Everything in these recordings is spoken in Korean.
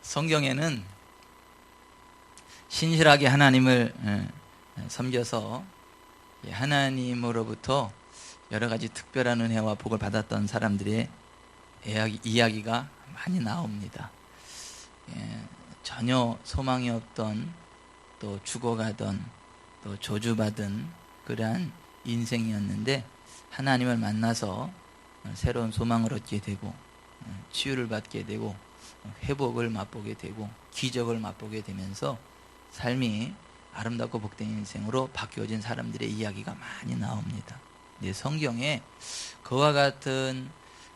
성경에는 신실하게 하나님을 섬겨서 하나님으로부터 여러 가지 특별한 은혜와 복을 받았던 사람들의 이야기가 많이 나옵니다. 전혀 소망이 없던, 또 죽어가던, 또 저주받은 그러한 인생이었는데 하나님을 만나서 새로운 소망을 얻게 되고 치유를 받게 되고 회복을 맛보게 되고 기적을 맛보게 되면서 삶이 아름답고 복된 인생으로 바뀌어진 사람들의 이야기가 많이 나옵니다. 근데 성경에 그와 같은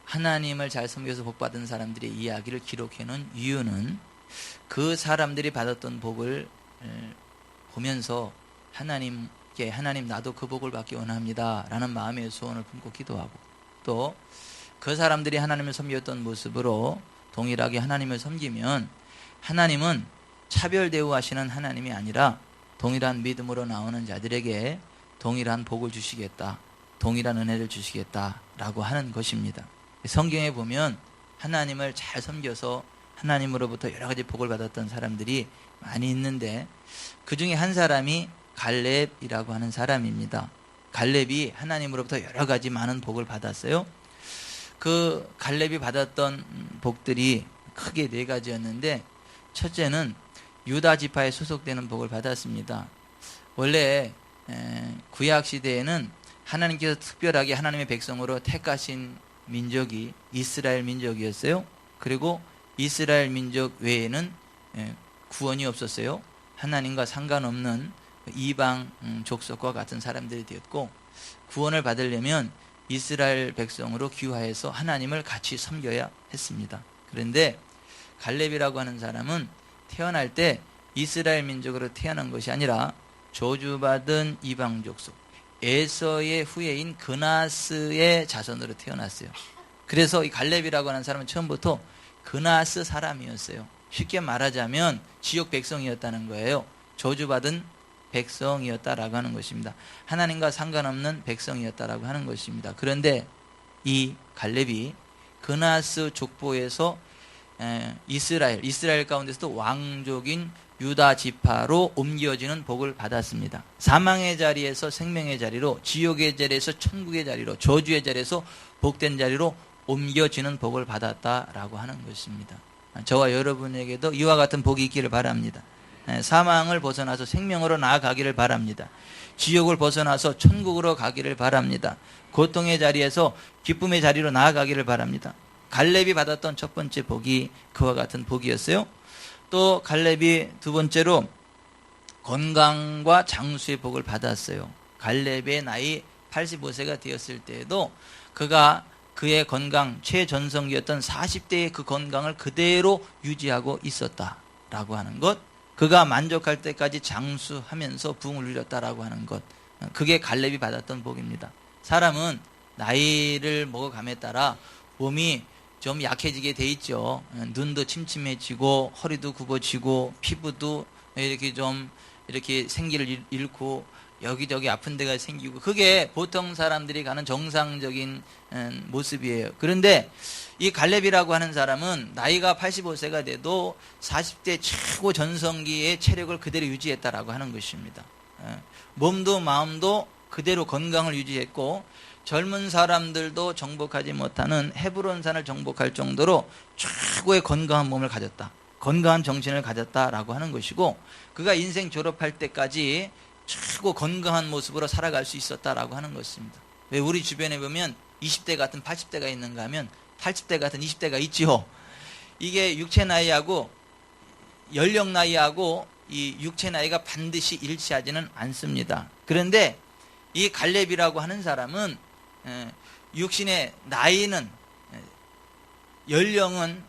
하나님을 잘 섬겨서 복받은 사람들의 이야기를 기록해 놓은 이유는 그 사람들이 받았던 복을 보면서 하나님께 하나님 나도 그 복을 받기 원합니다 라는 마음의 소원을 품고 기도하고, 또 그 사람들이 하나님을 섬겼던 모습으로 동일하게 하나님을 섬기면 하나님은 차별 대우하시는 하나님이 아니라 동일한 믿음으로 나오는 자들에게 동일한 복을 주시겠다, 동일한 은혜를 주시겠다라고 하는 것입니다. 성경에 보면 하나님을 잘 섬겨서 하나님으로부터 여러 가지 복을 받았던 사람들이 많이 있는데 그 중에 한 사람이 갈렙이라고 하는 사람입니다. 갈렙이 하나님으로부터 여러 가지 많은 복을 받았어요. 그 갈렙이 받았던 복들이 크게 네 가지였는데, 첫째는 유다 지파에 소속되는 복을 받았습니다. 원래 구약 시대에는 하나님께서 특별하게 하나님의 백성으로 택하신 민족이 이스라엘 민족이었어요. 그리고 이스라엘 민족 외에는 구원이 없었어요. 하나님과 상관없는 이방 족속과 같은 사람들이 되었고, 구원을 받으려면 이스라엘 백성으로 귀화해서 하나님을 같이 섬겨야 했습니다. 그런데 갈렙이라고 하는 사람은 태어날 때 이스라엘 민족으로 태어난 것이 아니라 저주받은 이방 족속 에서의 후예인 그나스의 자손으로 태어났어요. 그래서 이 갈렙이라고 하는 사람은 처음부터 그나스 사람이었어요. 쉽게 말하자면 지역 백성이었다는 거예요. 저주받은 백성이었다라고 하는 것입니다. 하나님과 상관없는 백성이었다라고 하는 것입니다. 그런데 이 갈렙이 그나스 족보에서 이스라엘 가운데서도 왕족인 유다 지파로 옮겨지는 복을 받았습니다. 사망의 자리에서 생명의 자리로, 지옥의 자리에서 천국의 자리로, 저주의 자리에서 복된 자리로 옮겨지는 복을 받았다라고 하는 것입니다. 저와 여러분에게도 이와 같은 복이 있기를 바랍니다. 사망을 벗어나서 생명으로 나아가기를 바랍니다. 지옥을 벗어나서 천국으로 가기를 바랍니다. 고통의 자리에서 기쁨의 자리로 나아가기를 바랍니다. 갈렙이 받았던 첫 번째 복이 그와 같은 복이었어요. 또 갈렙이 두 번째로 건강과 장수의 복을 받았어요. 갈렙의 나이 85세가 되었을 때에도 그의 건강, 최전성기였던 40대의 그 건강을 그대로 유지하고 있었다라고 하는 것, 그가 만족할 때까지 장수하면서 부흥을 누렸다라고 하는 것, 그게 갈렙이 받았던 복입니다. 사람은 나이를 먹어감에 따라 몸이 좀 약해지게 돼 있죠. 눈도 침침해지고 허리도 굽어지고 피부도 이렇게 생기를 잃고 여기저기 아픈 데가 생기고, 그게 보통 사람들이 가는 정상적인 모습이에요. 그런데 이 갈렙이라고 하는 사람은 나이가 85세가 돼도 40대 최고 전성기의 체력을 그대로 유지했다라고 하는 것입니다. 몸도 마음도 그대로 건강을 유지했고, 젊은 사람들도 정복하지 못하는 헤브론산을 정복할 정도로 최고의 건강한 몸을 가졌다, 건강한 정신을 가졌다라고 하는 것이고, 그가 인생 졸업할 때까지 최고 건강한 모습으로 살아갈 수 있었다라고 하는 것입니다. 왜 우리 주변에 보면 20대 같은 80대가 있는가 하면 80대 같은 20대가 있지요. 이게 육체 나이하고 연령 나이하고 이 육체 나이가 반드시 일치하지는 않습니다. 그런데 이 갈렙이라고 하는 사람은 육신의 나이는, 연령은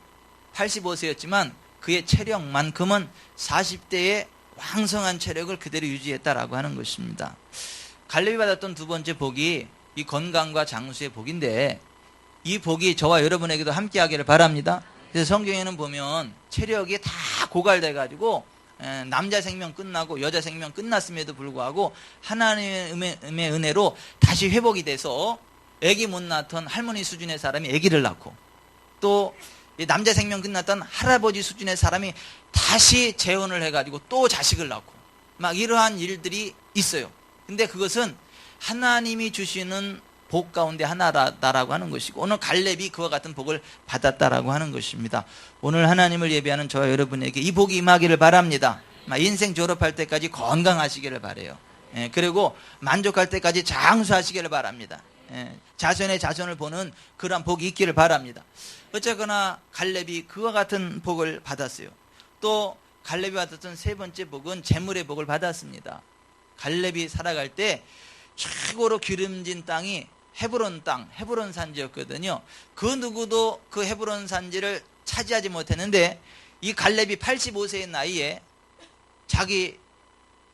85세였지만 그의 체력만큼은 40대의 왕성한 체력을 그대로 유지했다라고 하는 것입니다. 갈렙이 받았던 두 번째 복이 이 건강과 장수의 복인데, 이 복이 저와 여러분에게도 함께 하기를 바랍니다. 그래서 성경에는 보면 체력이 다 고갈돼 가지고 남자 생명 끝나고 여자 생명 끝났음에도 불구하고 하나님의 은혜로 다시 회복이 돼서 아기 못 낳던 할머니 수준의 사람이 아기를 낳고, 또 남자 생명 끝났던 할아버지 수준의 사람이 다시 재혼을 해가지고 또 자식을 낳고 막 이러한 일들이 있어요. 근데 그것은 하나님이 주시는 복 가운데 하나다라고 하는 것이고, 오늘 갈렙이 그와 같은 복을 받았다라고 하는 것입니다. 오늘 하나님을 예배하는 저와 여러분에게 이 복이 임하기를 바랍니다. 인생 졸업할 때까지 건강하시기를 바라요. 그리고 만족할 때까지 장수하시기를 바랍니다. 자손의 자손을 보는 그러한 복이 있기를 바랍니다. 어쨌거나 갈렙이 그와 같은 복을 받았어요. 또 갈렙이 받았던 세 번째 복은 재물의 복을 받았습니다. 갈렙이 살아갈 때 최고로 기름진 땅이 헤브론 땅, 헤브론 산지였거든요. 그 누구도 그 헤브론 산지를 차지하지 못했는데 이 갈렙이 85세의 나이에 자기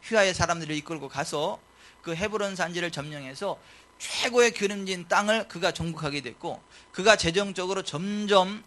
휘하의 사람들을 이끌고 가서 그 헤브론 산지를 점령해서 최고의 기름진 땅을 그가 정복하게 됐고, 그가 재정적으로 점점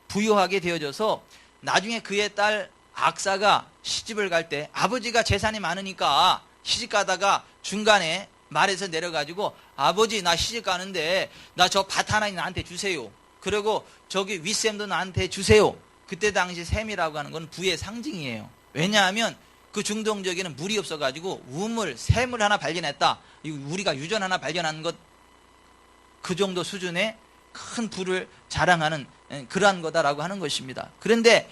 부유하게 되어져서 나중에 그의 딸 악사가 시집을 갈 때 아버지가 재산이 많으니까 시집 가다가 중간에 말에서 내려가지고 아버지 나 시집 가는데 나 저 밭 하나 나한테 주세요. 그리고 저기 윗샘도 나한테 주세요. 그때 당시 샘이라고 하는 건 부의 상징이에요. 왜냐하면 그 중동 지역에는 물이 없어가지고 우물, 샘을 하나 발견했다. 우리가 유전 하나 발견한 것 그 정도 수준의 큰 부를 자랑하는 그러한 거다라고 하는 것입니다. 그런데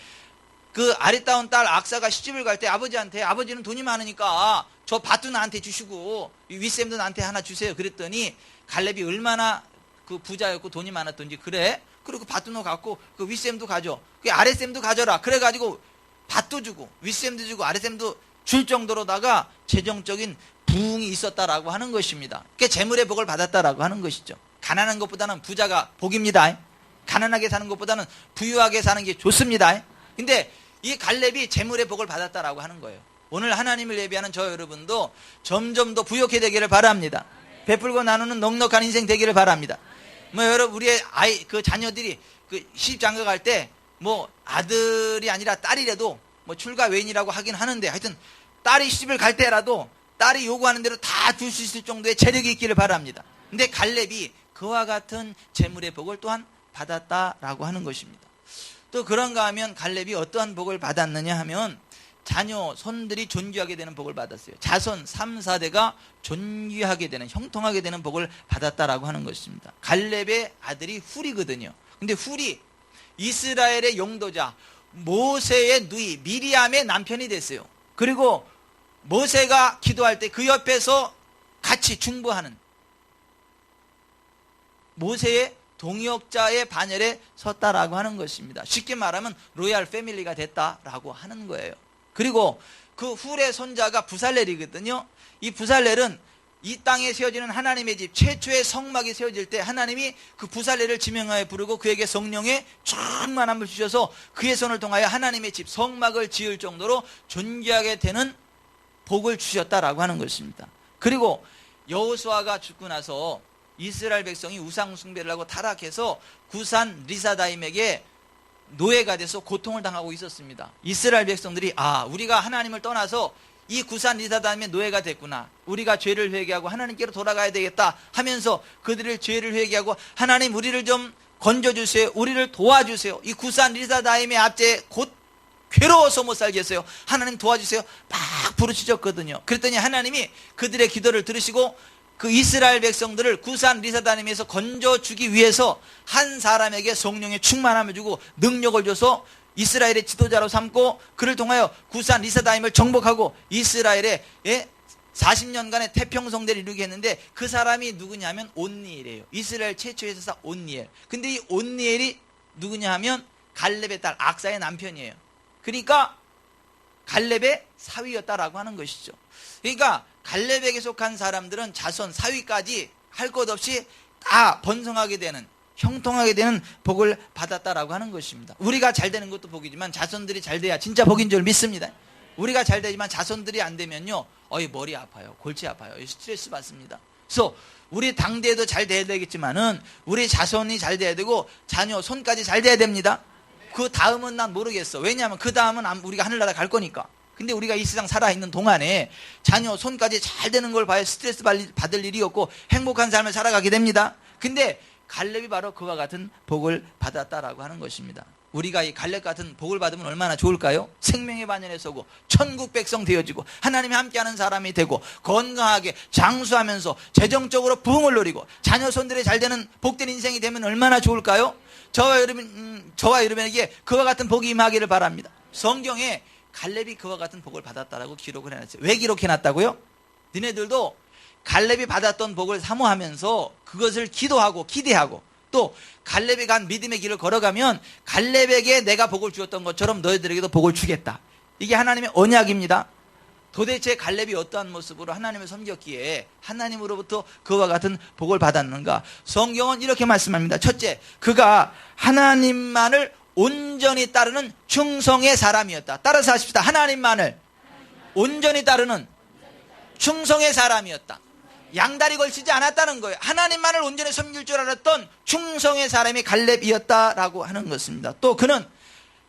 그 아리따운 딸 악사가 시집을 갈 때 아버지한테 아버지는 돈이 많으니까 저 밭도 나한테 주시고 윗샘도 나한테 하나 주세요. 그랬더니 갈렙이 얼마나 그 부자였고 돈이 많았던지, 그래? 그리고 밭도 너 갖고 그 윗샘도 가져. 그 아랫샘도 가져라. 그래가지고 밭도 주고 윗샘도 주고 아랫샘도 줄 정도로다가 재정적인 부흥이 있었다라고 하는 것입니다. 그게 재물의 복을 받았다라고 하는 것이죠. 가난한 것보다는 부자가 복입니다. 가난하게 사는 것보다는 부유하게 사는 게 좋습니다. 근데 이 갈렙이 재물의 복을 받았다라고 하는 거예요. 오늘 하나님을 예배하는 저 여러분도 점점 더 부욕해 되기를 바랍니다. 베풀고 나누는 넉넉한 인생 되기를 바랍니다. 여러분, 우리의 그 자녀들이 그 시집 장가 갈 때 아들이 아니라 딸이라도 출가 외인이라고 하긴 하는데, 하여튼 딸이 시집을 갈 때라도 딸이 요구하는 대로 다 줄 수 있을 정도의 재력이 있기를 바랍니다. 근데 갈렙이 그와 같은 재물의 복을 또한 받았다라고 하는 것입니다. 또 그런가 하면 갈렙이 어떠한 복을 받았느냐 하면 자녀, 손들이 존귀하게 되는 복을 받았어요. 자손 3, 4대가 존귀하게 되는, 형통하게 되는 복을 받았다라고 하는 것입니다. 갈렙의 아들이 훌이거든요. 근데 훌이 이스라엘의 용도자 모세의 누이 미리암의 남편이 됐어요. 그리고 모세가 기도할 때 그 옆에서 같이 중보하는 모세의 동역자의 반열에 섰다라고 하는 것입니다. 쉽게 말하면 로얄 패밀리가 됐다라고 하는 거예요. 그리고 그 훌의 손자가 부살렐이거든요. 이 부살렐은 이 땅에 세워지는 하나님의 집 최초의 성막이 세워질 때 하나님이 그 부살렐을 지명하여 부르고 그에게 성령의 충만함을 주셔서 그의 손을 통하여 하나님의 집 성막을 지을 정도로 존귀하게 되는 복을 주셨다라고 하는 것입니다. 그리고 여호수아가 죽고 나서 이스라엘 백성이 우상 숭배를 하고 타락해서 구산 리사다임에게 노예가 돼서 고통을 당하고 있었습니다. 이스라엘 백성들이 우리가 하나님을 떠나서 이 구산 리사다임의 노예가 됐구나. 우리가 죄를 회개하고 하나님께로 돌아가야 되겠다 하면서 그들의 죄를 회개하고 하나님 우리를 좀 건져주세요. 우리를 도와주세요. 이 구산 리사다임의 압제에 곧 괴로워서 못 살겠어요. 하나님 도와주세요. 막 부르짖었거든요. 그랬더니 하나님이 그들의 기도를 들으시고 그 이스라엘 백성들을 구산 리사다임에서 건져주기 위해서 한 사람에게 성령의 충만함을 주고 능력을 줘서 이스라엘의 지도자로 삼고 그를 통하여 구산 리사다임을 정복하고 이스라엘의 40년간의 태평성대를 이루게 했는데, 그 사람이 누구냐면 온니엘이에요. 이스라엘 최초의 제사 온니엘. 근데 이 온니엘이 누구냐 하면 갈렙의 딸 악사의 남편이에요. 그러니까 갈렙의 사위였다라고 하는 것이죠. 그러니까 갈렙에게 속한 사람들은 자손 사위까지 할 것 없이 다 번성하게 되는, 형통하게 되는 복을 받았다라고 하는 것입니다. 우리가 잘 되는 것도 복이지만 자손들이 잘 돼야 진짜 복인 줄 믿습니다. 우리가 잘 되지만 자손들이 안 되면요, 머리 아파요, 골치 아파요, 스트레스 받습니다. 그래서 우리 당대도 잘 돼야 되겠지만은 우리 자손이 잘 돼야 되고 자녀 손까지 잘 돼야 됩니다. 그 다음은 난 모르겠어. 왜냐하면 그 다음은 우리가 하늘나라 갈 거니까. 근데 우리가 이 세상 살아있는 동안에 자녀 손까지 잘 되는 걸 봐야 스트레스 받을 일이 없고 행복한 삶을 살아가게 됩니다. 근데 갈렙이 바로 그와 같은 복을 받았다라고 하는 것입니다. 우리가 이 갈렙 같은 복을 받으면 얼마나 좋을까요? 생명의 반열에 서고 천국 백성 되어지고 하나님이 함께하는 사람이 되고 건강하게 장수하면서 재정적으로 부흥을 누리고 자녀 손들이 잘 되는 복된 인생이 되면 얼마나 좋을까요? 저와 여러분에게 그와 같은 복이 임하기를 바랍니다. 성경에 갈렙이 그와 같은 복을 받았다라고 기록을 해놨어요. 왜 기록해놨다고요? 너네들도 갈렙이 받았던 복을 사모하면서 그것을 기도하고 기대하고 또 갈렙이 간 믿음의 길을 걸어가면 갈렙에게 내가 복을 주었던 것처럼 너희들에게도 복을 주겠다. 이게 하나님의 언약입니다. 도대체 갈렙이 어떠한 모습으로 하나님을 섬겼기에 하나님으로부터 그와 같은 복을 받았는가? 성경은 이렇게 말씀합니다. 첫째, 그가 하나님만을 온전히 따르는 충성의 사람이었다. 따라서 하십시다. 하나님만을 온전히 따르는 충성의 사람이었다. 양다리 걸치지 않았다는 거예요. 하나님만을 온전히 섬길 줄 알았던 충성의 사람이 갈렙이었다라고 하는 것입니다. 또 그는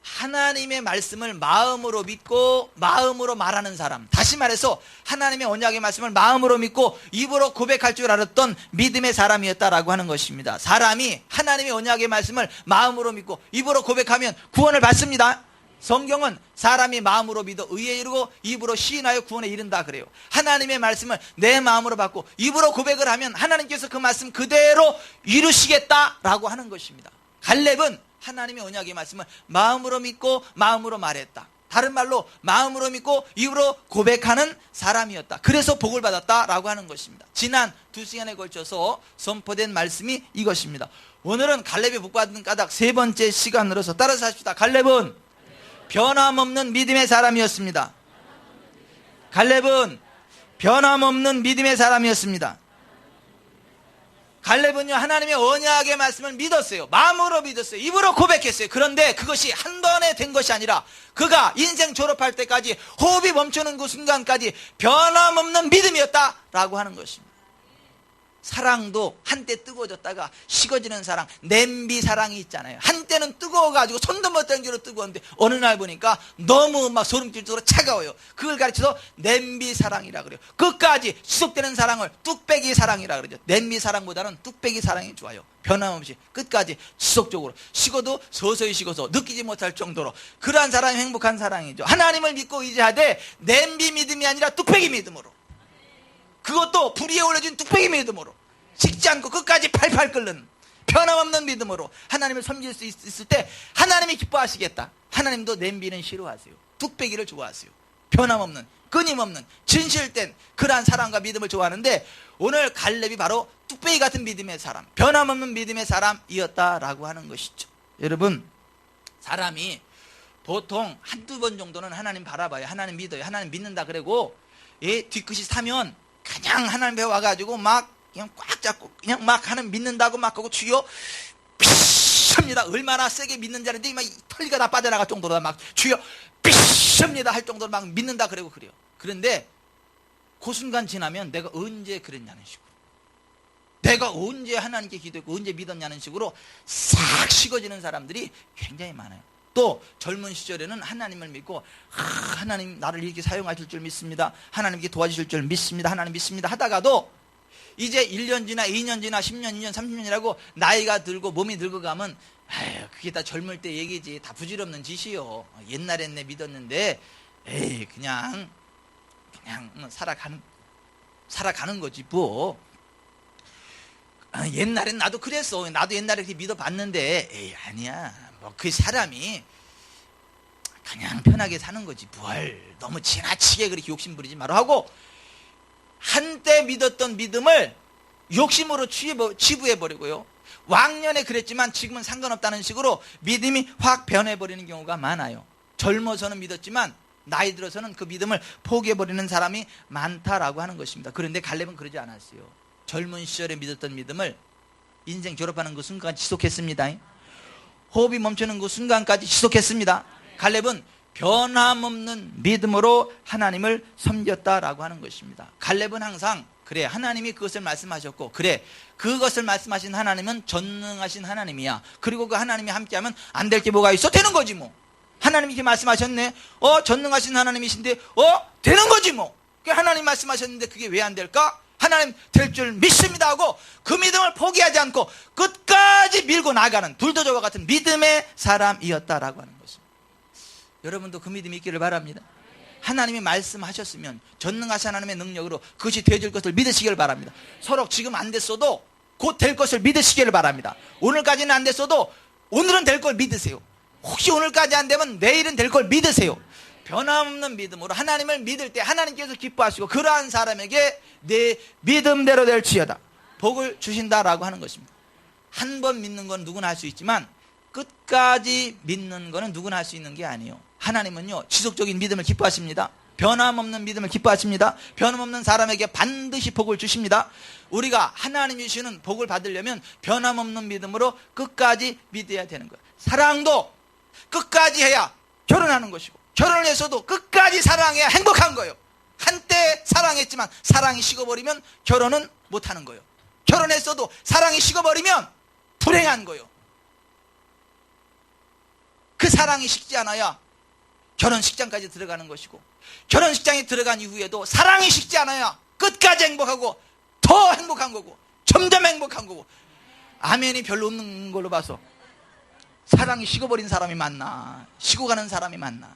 하나님의 말씀을 마음으로 믿고 마음으로 말하는 사람, 다시 말해서 하나님의 언약의 말씀을 마음으로 믿고 입으로 고백할 줄 알았던 믿음의 사람이었다라고 하는 것입니다. 사람이 하나님의 언약의 말씀을 마음으로 믿고 입으로 고백하면 구원을 받습니다. 성경은 사람이 마음으로 믿어 의에 이르고 입으로 시인하여 구원에 이른다 그래요. 하나님의 말씀을 내 마음으로 받고 입으로 고백을 하면 하나님께서 그 말씀 그대로 이루시겠다라고 하는 것입니다. 갈렙은 하나님의 언약의 말씀을 마음으로 믿고 마음으로 말했다. 다른 말로 마음으로 믿고 입으로 고백하는 사람이었다. 그래서 복을 받았다라고 하는 것입니다. 지난 2시간에 걸쳐서 선포된 말씀이 이것입니다. 오늘은 갈렙이 복받은 까닭 세 번째 시간으로서 따라서 합시다. 갈렙은 변함없는 믿음의 사람이었습니다. 갈렙은 변함없는 믿음의 사람이었습니다. 갈렙은요, 하나님의 언약의 말씀을 믿었어요. 마음으로 믿었어요. 입으로 고백했어요. 그런데 그것이 한 번에 된 것이 아니라 그가 인생 졸업할 때까지 호흡이 멈추는 그 순간까지 변함없는 믿음이었다라고 하는 것입니다. 사랑도 한때 뜨거워졌다가 식어지는 사랑, 냄비 사랑이 있잖아요. 한때는 뜨거워가지고 손도 못 댈 정도로 뜨거웠는데 어느 날 보니까 너무 막 소름 끼칠 정도로 차가워요. 그걸 가르쳐서 냄비 사랑이라 그래요. 끝까지 지속되는 사랑을 뚝배기 사랑이라 그러죠. 냄비 사랑보다는 뚝배기 사랑이 좋아요. 변함없이 끝까지 지속적으로 식어도 서서히 식어서 느끼지 못할 정도로 그러한 사랑이 행복한 사랑이죠. 하나님을 믿고 의지하되 냄비 믿음이 아니라 뚝배기 믿음으로, 그것도 불 위에 올려진 뚝배기 믿음으로 식지 않고 끝까지 팔팔 끓는 변함없는 믿음으로 하나님을 섬길 수 있을 때 하나님이 기뻐하시겠다. 하나님도 냄비는 싫어하세요. 뚝배기를 좋아하세요. 변함없는, 끊임없는, 진실된 그러한 사랑과 믿음을 좋아하는데 오늘 갈렙이 바로 뚝배기 같은 믿음의 사람, 변함없는 믿음의 사람이었다라고 하는 것이죠. 여러분, 사람이 보통 한두 번 정도는 하나님 바라봐요. 하나님 믿어요. 하나님 믿는다 그러고 뒤끝이 사면 그냥 하나님 배워 와가지고 막 그냥 꽉 잡고 그냥 막 하는 믿는다고 막 하고 주여 삐십니다. 얼마나 세게 믿는 자인데 막 털리가 다 빠져나갈 정도로 막 주여 삐십니다 할 정도로 막 믿는다 그러고 그래요. 그런데 그 순간 지나면 내가 언제 그랬냐는 식으로, 내가 언제 하나님께 기도했고 언제 믿었냐는 식으로 싹 식어지는 사람들이 굉장히 많아요. 또 젊은 시절에는 하나님을 믿고 하나님 나를 이렇게 사용하실 줄 믿습니다. 하나님께 도와주실 줄 믿습니다. 하나님 믿습니다 하다가도 이제 1년 지나 2년 지나 10년 2년 30년이라고 나이가 들고 몸이 늙어 가면 아유, 그게 다 젊을 때 얘기지. 다 부질없는 짓이요. 옛날엔 내 믿었는데 에이 그냥 살아가는 거지 뭐. 옛날엔 나도 그랬어. 나도 옛날에 그렇게 믿어봤는데 에이 아니야. 뭐 그 사람이 그냥 편하게 사는 거지 뭘 너무 지나치게 그렇게 욕심 부리지 마라 하고 한때 믿었던 믿음을 욕심으로 치부해버리고요. 왕년에 그랬지만 지금은 상관없다는 식으로 믿음이 확 변해버리는 경우가 많아요. 젊어서는 믿었지만 나이 들어서는 그 믿음을 포기해버리는 사람이 많다라고 하는 것입니다. 그런데 갈렙은 그러지 않았어요. 젊은 시절에 믿었던 믿음을 인생 졸업하는 그 순간 지속했습니다. 호흡이 멈추는 그 순간까지 지속했습니다. 갈렙은 변함없는 믿음으로 하나님을 섬겼다라고 하는 것입니다. 갈렙은 항상 그래 하나님이 그것을 말씀하셨고 그래 그것을 말씀하신 하나님은 전능하신 하나님이야. 그리고 그 하나님이 함께하면 안 될 게 뭐가 있어? 되는 거지 뭐. 하나님이 이렇게 말씀하셨네. 전능하신 하나님이신데 되는 거지 뭐. 하나님 말씀하셨는데 그게 왜 안 될까? 하나님 될 줄 믿습니다 하고 그 믿음을 포기하지 않고 끝까지 끝까지 밀고 나가는 불도저와 같은 믿음의 사람이었다라고 하는 것입니다. 여러분도 그 믿음이 있기를 바랍니다. 하나님이 말씀하셨으면 전능하신 하나님의 능력으로 그것이 되어질 것을 믿으시기를 바랍니다. 서로 지금 안 됐어도 곧 될 것을 믿으시기를 바랍니다. 오늘까지는 안 됐어도 오늘은 될 걸 믿으세요. 혹시 오늘까지 안 되면 내일은 될 걸 믿으세요. 변함없는 믿음으로 하나님을 믿을 때 하나님께서 기뻐하시고 그러한 사람에게 내 믿음대로 될지어다 복을 주신다라고 하는 것입니다. 한 번 믿는 건 누구나 할 수 있지만 끝까지 믿는 거는 누구나 할 수 있는 게 아니에요. 하나님은요 지속적인 믿음을 기뻐하십니다. 변함없는 믿음을 기뻐하십니다. 변함없는 사람에게 반드시 복을 주십니다. 우리가 하나님이 주시는 복을 받으려면 변함없는 믿음으로 끝까지 믿어야 되는 거예요. 사랑도 끝까지 해야 결혼하는 것이고 결혼을 해서도 끝까지 사랑해야 행복한 거예요. 한때 사랑했지만 사랑이 식어버리면 결혼은 못하는 거예요. 결혼했어도 사랑이 식어버리면 불행한 거예요. 그 사랑이 식지 않아야 결혼식장까지 들어가는 것이고 결혼식장에 들어간 이후에도 사랑이 식지 않아야 끝까지 행복하고 더 행복한 거고 점점 행복한 거고 아멘이 별로 없는 걸로 봐서 사랑이 식어버린 사람이 많나 식어가는 사람이 많나.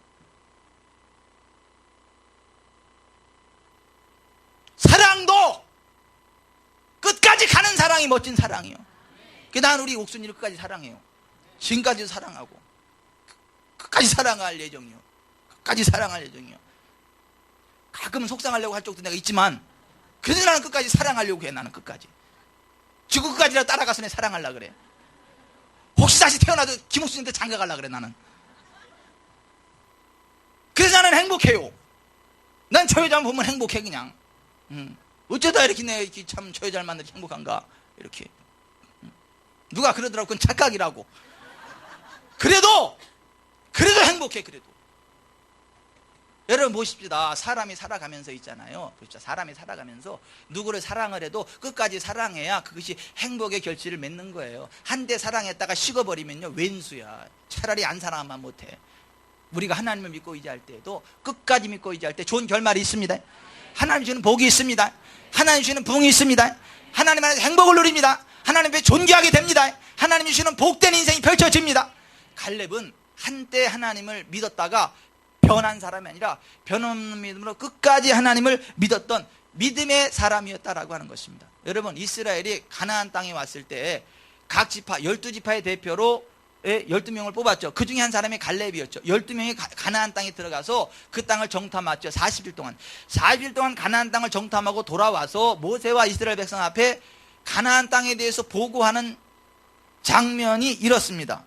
사랑도 끝까지 가는 사랑이 멋진 사랑이에요. 난 우리 옥순이를 끝까지 사랑해요. 지금까지도 사랑하고 끝까지 사랑할 예정이요. 끝까지 사랑할 예정이요. 가끔은 속상하려고 할 적도 내가 있지만 그래도 나는 끝까지 사랑하려고 해. 나는 끝까지 지구 끝까지라도 따라가서 내 사랑하려고 그래. 혹시 다시 태어나도 김옥순한테 장가가려고 그래. 나는 그래서 나는 행복해요. 난 저 여자만 보면 행복해. 그냥 어쩌다 이렇게 내가 참 저 여자를 만나서 행복한가 이렇게. 누가 그러더라고. 그건 착각이라고. 그래도 행복해. 그래도 여러분 보십시다. 사람이 살아가면서 있잖아요. 그렇죠. 사람이 살아가면서 누구를 사랑을 해도 끝까지 사랑해야 그것이 행복의 결실을 맺는 거예요. 한때 사랑했다가 식어버리면요 왼수야. 차라리 안 사랑하면 못해. 우리가 하나님을 믿고 의지할 때에도 끝까지 믿고 의지할 때 좋은 결말이 있습니다. 하나님 주시는 복이 있습니다. 하나님 주시는 부흥이 있습니다. 하나님 안에서 행복을 누립니다. 하나님 앞에 존귀하게 됩니다. 하나님 주시는 복된 인생이 펼쳐집니다. 갈렙은 한때 하나님을 믿었다가 변한 사람이 아니라 변함없는 믿음으로 끝까지 하나님을 믿었던 믿음의 사람이었다라고 하는 것입니다. 여러분 이스라엘이 가나안 땅에 왔을 때 각 지파 12지파의 대표로 12명을 뽑았죠. 그 중에 한 사람이 갈렙이었죠. 12명이 가나안 땅에 들어가서 그 땅을 정탐했죠. 40일 동안. 40일 동안 가나안 땅을 정탐하고 돌아와서 모세와 이스라엘 백성 앞에 가나안 땅에 대해서 보고하는 장면이 이렇습니다.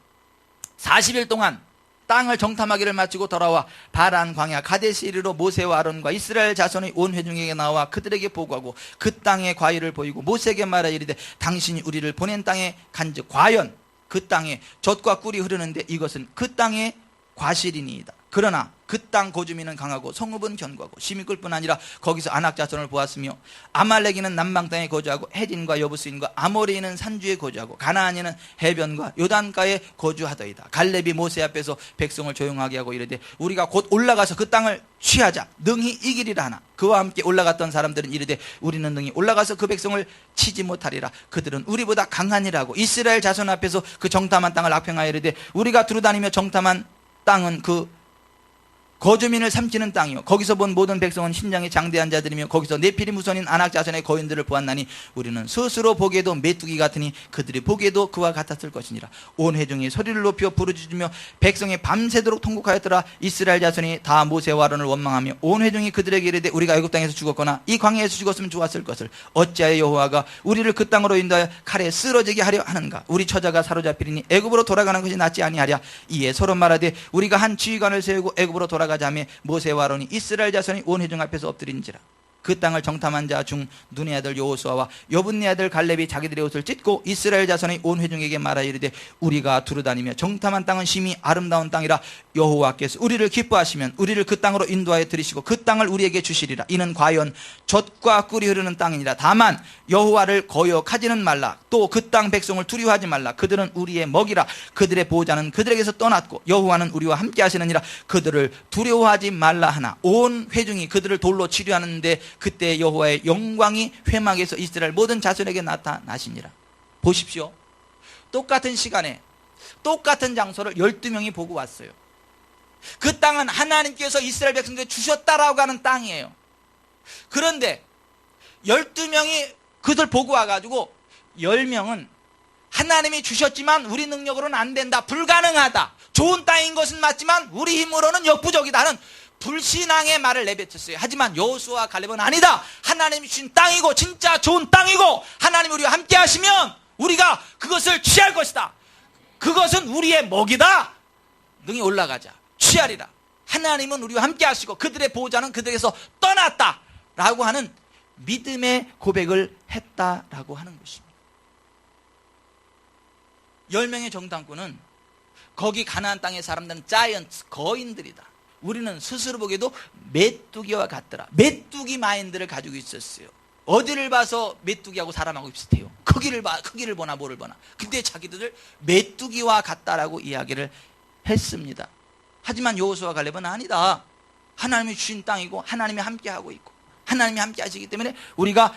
40일 동안 땅을 정탐하기를 마치고 돌아와 바란 광야 가데스이르로 모세와 아론과 이스라엘 자손의 온 회중에게 나와 그들에게 보고하고 그 땅의 과일을 보이고 모세에게 말하 이르되 당신이 우리를 보낸 땅에 간즉 과연 그 땅에 젖과 꿀이 흐르는데 이것은 그 땅의 과실이니이다. 그러나 그 땅 고주민은 강하고 성읍은 견고하고 심히 끌 뿐 아니라 거기서 아낙 자손을 보았으며 아말렉인은 남방 땅에 거주하고 헤딘과 여부스인과 아모리인은 산주에 거주하고 가나안인은 해변과 요단가에 거주하더이다. 갈렙이 모세 앞에서 백성을 조용하게 하고 이르되 우리가 곧 올라가서 그 땅을 취하자 능히 이기리라 하나 그와 함께 올라갔던 사람들은 이르되 우리는 능히 올라가서 그 백성을 치지 못하리라. 그들은 우리보다 강하니라고 이스라엘 자손 앞에서 그 정탐한 땅을 악평하여 이르되 우리가 두루다니며 정탐한 땅은 그 거주민을 삼키는 땅이요 거기서 본 모든 백성은 신장이 장대한 자들이며 거기서 네피림 후손인 아낙 자손의 거인들을 보았나니 우리는 스스로 보기에도 메뚜기 같으니 그들이 보기에도 그와 같았을 것이니라. 온 회중이 소리를 높여 부르짖으며 백성이 밤새도록 통곡하였더라. 이스라엘 자손이 다 모세와 아론을 원망하며 온 회중이 그들에게 이르되 우리가 애굽 땅에서 죽었거나 이 광야에서 죽었으면 좋았을 것을 어찌하여 여호와가 우리를 그 땅으로 인도하여 칼에 쓰러지게 하려 하는가. 우리 처자가 사로잡히리니 애굽으로 돌아가는 것이 낫지 아니하랴. 이에 서로 말하되 우리가 한 지휘관을 세우고 애굽으로 돌아가자며 모세와 아론이 이스라엘 자손이 온 회중 앞에서 엎드린지라. 그 땅을 정탐한 자 중 눈의 아들 여호수아와 여분네 아들 갈렙이 자기들의 옷을 찢고 이스라엘 자손의 온 회중에게 말하 이르되 우리가 두루다니며 정탐한 땅은 심히 아름다운 땅이라 여호와께서 우리를 기뻐하시면 우리를 그 땅으로 인도하여 들이시고 그 땅을 우리에게 주시리라. 이는 과연 젖과 꿀이 흐르는 땅이니라. 다만 여호와를 거역하지는 말라. 또 그 땅 백성을 두려워하지 말라. 그들은 우리의 먹이라. 그들의 보호자는 그들에게서 떠났고 여호와는 우리와 함께 하시느니라. 그들을 두려워하지 말라 하나 온 회중이 그들을 돌로 치료하는데 그때 여호와의 영광이 회막에서 이스라엘 모든 자손에게 나타나시니라. 보십시오. 똑같은 시간에 똑같은 장소를 12명이 보고 왔어요. 그 땅은 하나님께서 이스라엘 백성들에게 주셨다라고 하는 땅이에요. 그런데 12명이 그들 보고 와가지고 10명은 하나님이 주셨지만 우리 능력으로는 안 된다, 불가능하다, 좋은 땅인 것은 맞지만 우리 힘으로는 역부족이다 하는 불신앙의 말을 내뱉었어요. 하지만 여호수아와 갈렙은 아니다, 하나님이 주신 땅이고 진짜 좋은 땅이고 하나님이 우리와 함께 하시면 우리가 그것을 취할 것이다, 그것은 우리의 먹이다, 능히 올라가자, 취하리라, 하나님은 우리와 함께 하시고 그들의 보호자는 그들에게서 떠났다 라고 하는 믿음의 고백을 했다라고 하는 것입니다. 10명의 정탐꾼은 거기 가나안 땅의 사람들은 자이언트, 거인들이다, 우리는 스스로 보기에도 메뚜기와 같더라, 메뚜기 마인드를 가지고 있었어요. 어디를 봐서 메뚜기하고 사람하고 비슷해요. 크기를 보나 뭐를 보나. 근데 자기들을 메뚜기와 같다라고 이야기를 했습니다. 하지만 여호수아와 갈렙은 아니다, 하나님이 주신 땅이고 하나님이 함께하고 있고 하나님이 함께 하시기 때문에 우리가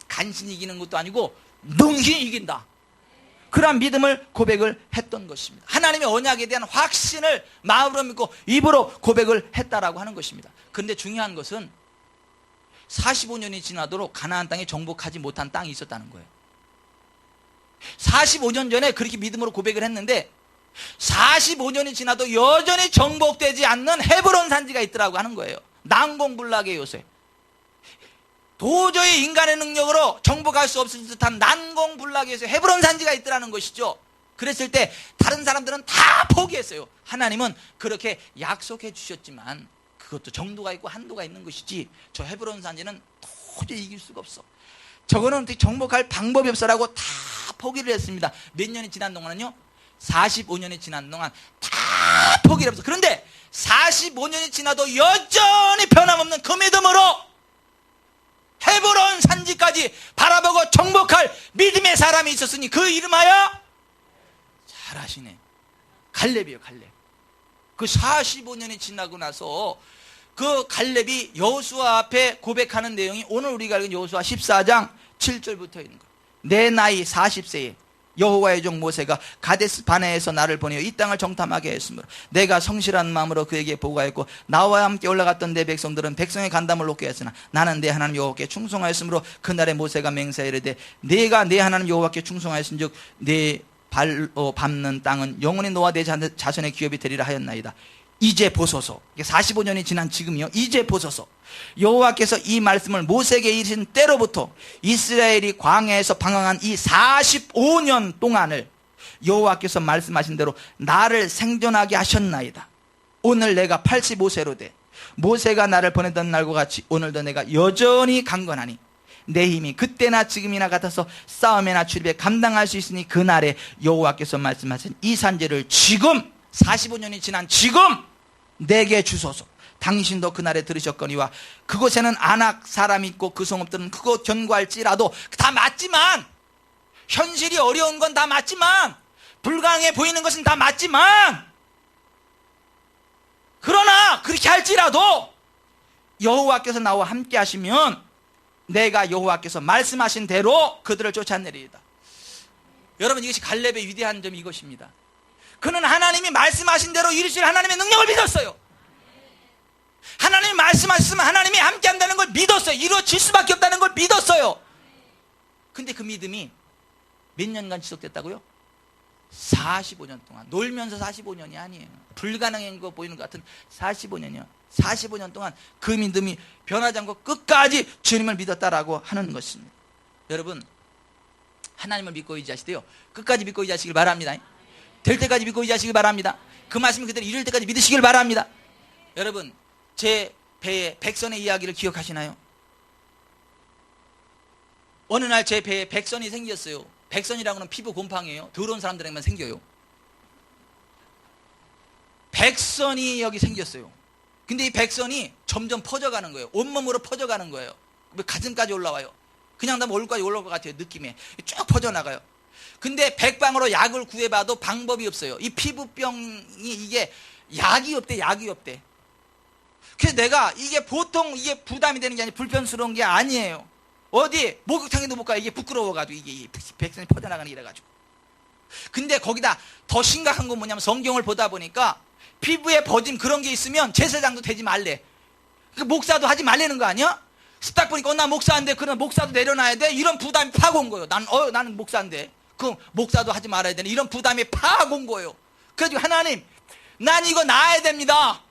간신히 이기는 것도 아니고 능히 이긴다, 그러한 믿음을 고백을 했던 것입니다. 하나님의 언약에 대한 확신을 마음으로 믿고 입으로 고백을 했다라고 하는 것입니다. 그런데 중요한 것은 45년이 지나도록 가나안 땅에 정복하지 못한 땅이 있었다는 거예요. 45년 전에 그렇게 믿음으로 고백을 했는데 45년이 지나도 여전히 정복되지 않는 헤브론 산지가 있더라고 하는 거예요. 난공불락의 요새, 도저히 인간의 능력으로 정복할 수 없을 듯한 난공불락의 요새 헤브론 산지가 있더라는 것이죠. 그랬을 때 다른 사람들은 다 포기했어요. 하나님은 그렇게 약속해 주셨지만 그것도 정도가 있고 한도가 있는 것이지 저 헤브론 산지는 도저히 이길 수가 없어, 저거는 어떻게 정복할 방법이 없어라고 다 포기를 했습니다. 몇 년이 지난 동안은요, 45년이 지난 동안 다 포기를 했어. 그런데 45년이 지나도 여전히 변함없는 그 믿음으로 헤브론 산지까지 바라보고 정복할 믿음의 사람이 있었으니 그 이름하여, 잘하시네, 갈렙이에요. 갈렙. 그 45년이 지나고 나서 그 갈렙이 여호수아 앞에 고백하는 내용이 오늘 우리가 읽은 여호수아 14장 7절부터 있는 거예요. 내 나이 40세에 여호와의 종 모세가 가데스 바네에서 나를 보내어 이 땅을 정탐하게 했으므로 내가 성실한 마음으로 그에게 보고하였고 나와 함께 올라갔던 내 백성들은 백성의 간담을 놓게 했으나 나는 내 하나님 여호와께 충성하였으므로 그날에 모세가 맹세하여 이르되 내가 내 하나님 여호와께 충성하였은즉 내 발로 밟는 땅은 영원히 너와 내 자손의 기업이 되리라 하였나이다. 이제 보소서, 45년이 지난 지금이요, 이제 보소서, 여호와께서 이 말씀을 모세에게 이르신 때로부터 이스라엘이 광야에서 방황한 이 45년 동안을 여호와께서 말씀하신 대로 나를 생존하게 하셨나이다. 오늘 내가 85세로 돼 모세가 나를 보내던 날과 같이 오늘도 내가 여전히 강건하니 내 힘이 그때나 지금이나 같아서 싸움이나 출입에 감당할 수 있으니 그날에 여호와께서 말씀하신 이 산지를 지금 45년이 지난 지금 내게 주소서. 당신도 그날에 들으셨거니와 그곳에는 아낙 사람이 있고 그 성읍들은 크고 견고할지라도 다 맞지만, 현실이 어려운 건 다 맞지만, 불가능해 보이는 것은 다 맞지만, 그러나 그렇게 할지라도 여호와께서 나와 함께 하시면 내가 여호와께서 말씀하신 대로 그들을 쫓아내리이다. 여러분, 이것이 갈렙의 위대한 점이 이것입니다. 그는 하나님이 말씀하신 대로 이루실 하나님의 능력을 믿었어요. 하나님이 말씀하셨으면 하나님이 함께 한다는 걸 믿었어요. 이루어질 수밖에 없다는 걸 믿었어요. 근데 그 믿음이 몇 년간 지속됐다고요? 45년 동안. 놀면서 45년이 아니에요. 불가능한 거 보이는 것 같은 45년이요. 45년 동안 그 믿음이 변하지 않고 끝까지 주님을 믿었다라고 하는 것입니다. 여러분, 하나님을 믿고 의지하시대요. 끝까지 믿고 의지하시길 바랍니다. 될 때까지 믿고 의지하시길 바랍니다. 그 말씀이 그대로 이룰 때까지 믿으시길 바랍니다. 여러분, 제 배에 백선의 이야기를 기억하시나요? 어느 날 제 배에 백선이 생겼어요. 백선이라고는 피부 곰팡이에요. 더러운 사람들에게만 생겨요. 백선이 여기 생겼어요. 근데 이 백선이 점점 퍼져가는 거예요. 온몸으로 퍼져가는 거예요. 가슴까지 올라와요. 그냥 다 얼굴까지 올라올 것 같아요. 느낌에 쭉 퍼져나가요. 근데 백방으로 약을 구해봐도 방법이 없어요. 이 피부병이 이게 약이 없대. 약이 없대. 그래서 내가 이게 보통 이게 부담이 되는 게 아니라 불편스러운 게 아니에요. 어디 목욕탕에도 못 가요. 이게 부끄러워가지고 이게 백선이 퍼져나가는 게 이래가지고. 근데 거기다 더 심각한 건 뭐냐면 성경을 보다 보니까 피부에 버짐 그런 게 있으면 제사장도 되지 말래. 그 목사도 하지 말라는 거 아니야? 딱 보니까 나 목사인데 그런 목사도 내려놔야 돼? 이런 부담이 파고 온 거예요. 나는 목사인데 그 목사도 하지 말아야 되는 이런 부담이 파고 온 거예요. 그래가지고 하나님, 난 이거 나아야 됩니다.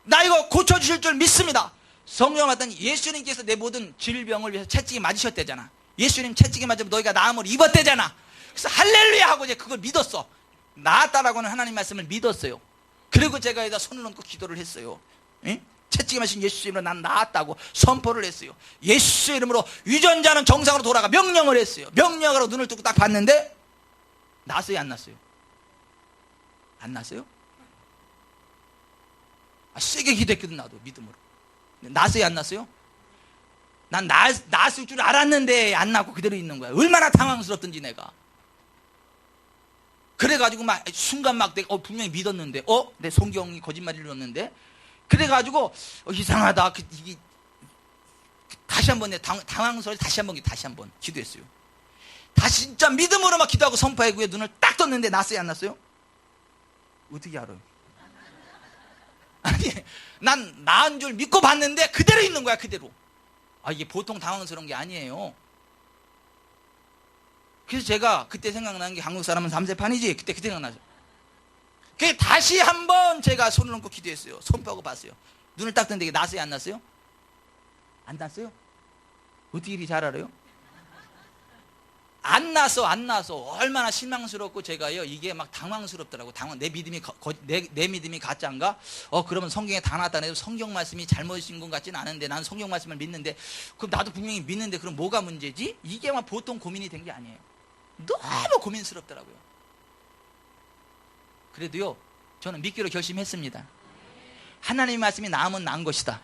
나 이거 고쳐주실 줄 믿습니다. 성령 왔더니 예수님께서 내 모든 질병을 위해서 채찍이 맞으셨대잖아. 예수님 채찍이 맞으면 너희가 나음을 입었대잖아. 그래서 할렐루야 하고 이제 그걸 믿었어. 나았다라고는 하나님 말씀을 믿었어요. 그리고 제가 여기다 손을 얹고 기도를 했어요. 응? 채찍이 맞으신 예수 이름으로 난 나았다고 선포를 했어요. 예수 이름으로 유전자는 정상으로 돌아가 명령을 했어요. 명령으로 눈을 뜨고 딱 봤는데 났어요, 안 났어요? 안 났어요? 세게 기도했거든. 나도 믿음으로. 났어요, 안 났어요? 난 났을 줄 알았는데 안 났고 그대로 있는 거야. 얼마나 당황스럽던지 내가. 그래가지고 막 순간 막 내가 분명히 믿었는데 내 성경이 거짓말을 읽었는데 그래가지고 이상하다. 이게 다시 한번 내 당황스러워 다시 한번 기도했어요. 다시 진짜 믿음으로 막 기도하고 선포하고 눈을 딱 떴는데 났어요, 안 났어요? 어떻게 알아요? 아니, 난 나은 줄 믿고 봤는데 그대로 있는 거야, 그대로. 이게 보통 당황스러운 게 아니에요. 그래서 제가 그때 생각나는 게 한국 사람은 3세판이지. 그때 생각나죠. 그래서 다시 한번 제가 손을 얹고 기도했어요. 선포하고 봤어요. 눈을 딱 떴는데 이게 났어요, 안 났어요? 안 났어요? 어떻게 이리 잘 알아요? 안 나서 얼마나 실망스럽고 제가요 이게 막 당황스럽더라고. 내 믿음이 가짜인가? 그러면 성경에 다 나왔다는 해도 성경 말씀이 잘못인 것 같지는 않은데 나는 성경 말씀을 믿는데 그럼 나도 분명히 믿는데 그럼 뭐가 문제지? 이게 막 보통 고민이 된 게 아니에요. 너무 고민스럽더라고요. 그래도요 저는 믿기로 결심했습니다. 하나님의 말씀이 나으면 나은 것이다.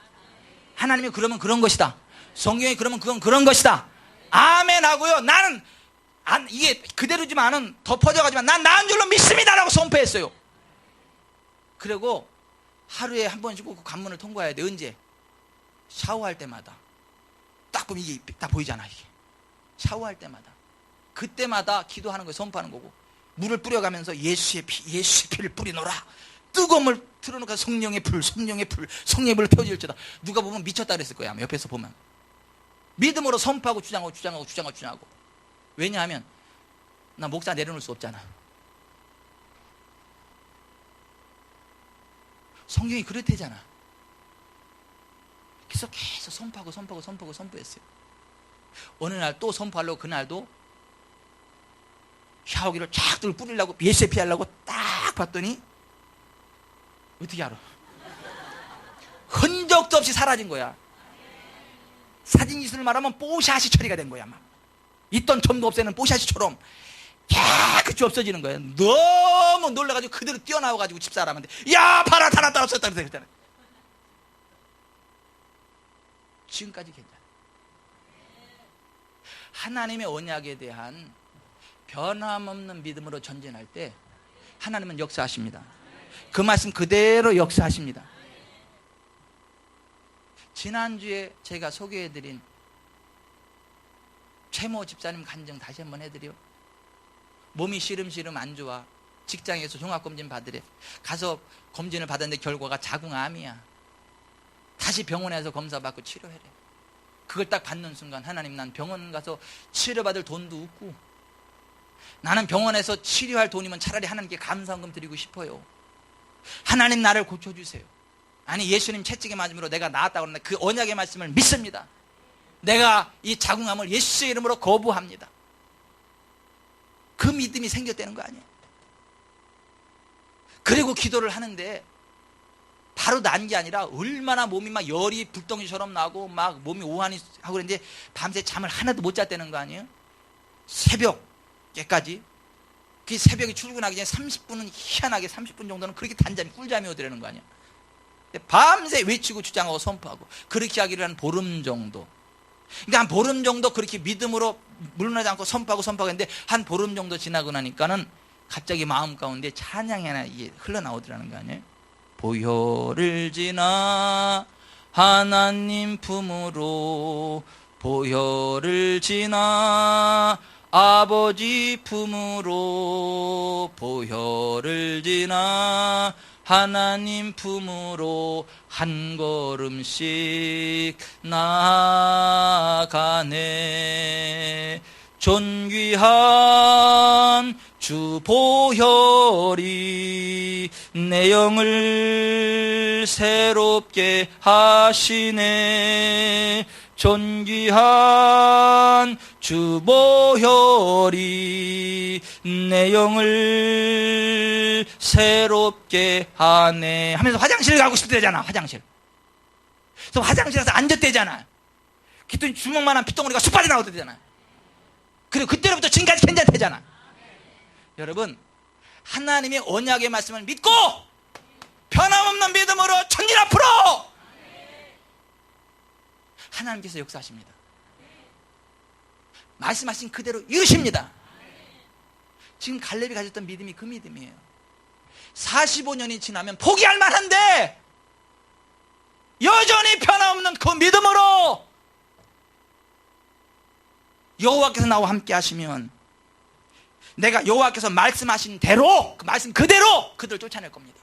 하나님이 그러면 그런 것이다. 성경이 그러면 그건 그런 것이다. 아멘 하고요. 나는 이게 그대로지만은 덮어져가지만 난 나은 줄로 믿습니다라고 선포했어요. 그리고 하루에 한 번씩 꼭 관문을 통과해야 돼. 언제? 샤워할 때마다. 딱 보면 이게 딱 보이잖아. 이게 샤워할 때마다. 그때마다 기도하는 거예요. 선포하는 거고. 물을 뿌려가면서 예수의 피를 뿌리노라. 뜨거운 물 틀어놓고 성령의 불 펴질지다. 누가 보면 미쳤다 그랬을 거야. 아마 옆에서 보면. 믿음으로 선포하고 주장하고. 왜냐하면 나 목사 내려놓을 수 없잖아. 성경이 그렇대잖아. 그래서 계속 선포했어요. 어느 날 또 선포하려고 그날도 샤워기를 쫙 들고 뿌리려고 예수의 피 하려고 딱 봤더니 어떻게 알아? 흔적도 없이 사라진 거야. 사진 기술을 말하면 뽀샤시 처리가 된 거야. 막 있던 점도 없애는 뽀샤시처럼 깨끗이 없어지는 거예요. 너무 놀라가지고 그대로 뛰어나와가지고 집사람한테 야 봐라 다 났다 없었다 그랬잖아. 지금까지 괜찮아. 하나님의 언약에 대한 변함없는 믿음으로 전진할 때 하나님은 역사하십니다. 그 말씀 그대로 역사하십니다. 지난주에 제가 소개해드린 최모 집사님 간증 다시 한번 해드려. 몸이 시름시름 안 좋아. 직장에서 종합검진 받으래. 가서 검진을 받았는데 결과가 자궁암이야. 다시 병원에서 검사받고 치료해래. 그걸 딱 받는 순간 하나님, 난 병원 가서 치료받을 돈도 없고 나는 병원에서 치료할 돈이면 차라리 하나님께 감사헌금 드리고 싶어요. 하나님 나를 고쳐주세요. 아니 예수님 채찍에 맞음으로 내가 나았다고 그러는데 그 언약의 말씀을 믿습니다. 내가 이 자궁암을 예수의 이름으로 거부합니다. 그 믿음이 생겼다는 거 아니에요. 그리고 기도를 하는데 바로 난 게 아니라 얼마나 몸이 막 열이 불덩이처럼 나고 막 몸이 오한이 하고 그랬는데 밤새 잠을 하나도 못 잤다는 거 아니에요. 새벽에까지. 그 새벽에 출근하기 전에 30분은 희한하게 30분 정도는 그렇게 단잠이 꿀잠이 오더라는 거 아니에요. 밤새 외치고 주장하고 선포하고 그렇게 하기를 한 보름 정도. 그러니까 한 보름 정도 그렇게 믿음으로 물러나지 않고 선포하고 했는데 한 보름 정도 지나고 나니까는 갑자기 마음 가운데 찬양이 하나 이게 흘러나오더라는 거 아니에요. 보혈을 지나 하나님 품으로 보혈을 지나 아버지 품으로 보혈을 지나 하나님 품으로 한 걸음씩 나아가네. 존귀한 주 보혈이 내 영을 새롭게 하시네. 존귀한 주 보혈이 내 영을 새롭게 하네 하면서 화장실 가고 싶대잖아. 화장실. 그래서 화장실에서 앉았대잖아. 그랬더니 주먹만한 핏덩어리가 쑥발이 나오대잖아. 그리고 그때로부터 지금까지 괜찮대잖아. 여러분, 하나님의 언약의 말씀을 믿고 변함없는 믿음으로 전진 앞으로 하나님께서 역사하십니다. 말씀하신 그대로 이루십니다. 지금 갈렙이 가졌던 믿음이 그 믿음이에요. 45년이 지나면 포기할 만한데 여전히 변함없는 그 믿음으로 여호와께서 나와 함께 하시면 내가 여호와께서 말씀하신 대로, 그 말씀 그대로 그들을 쫓아낼 겁니다.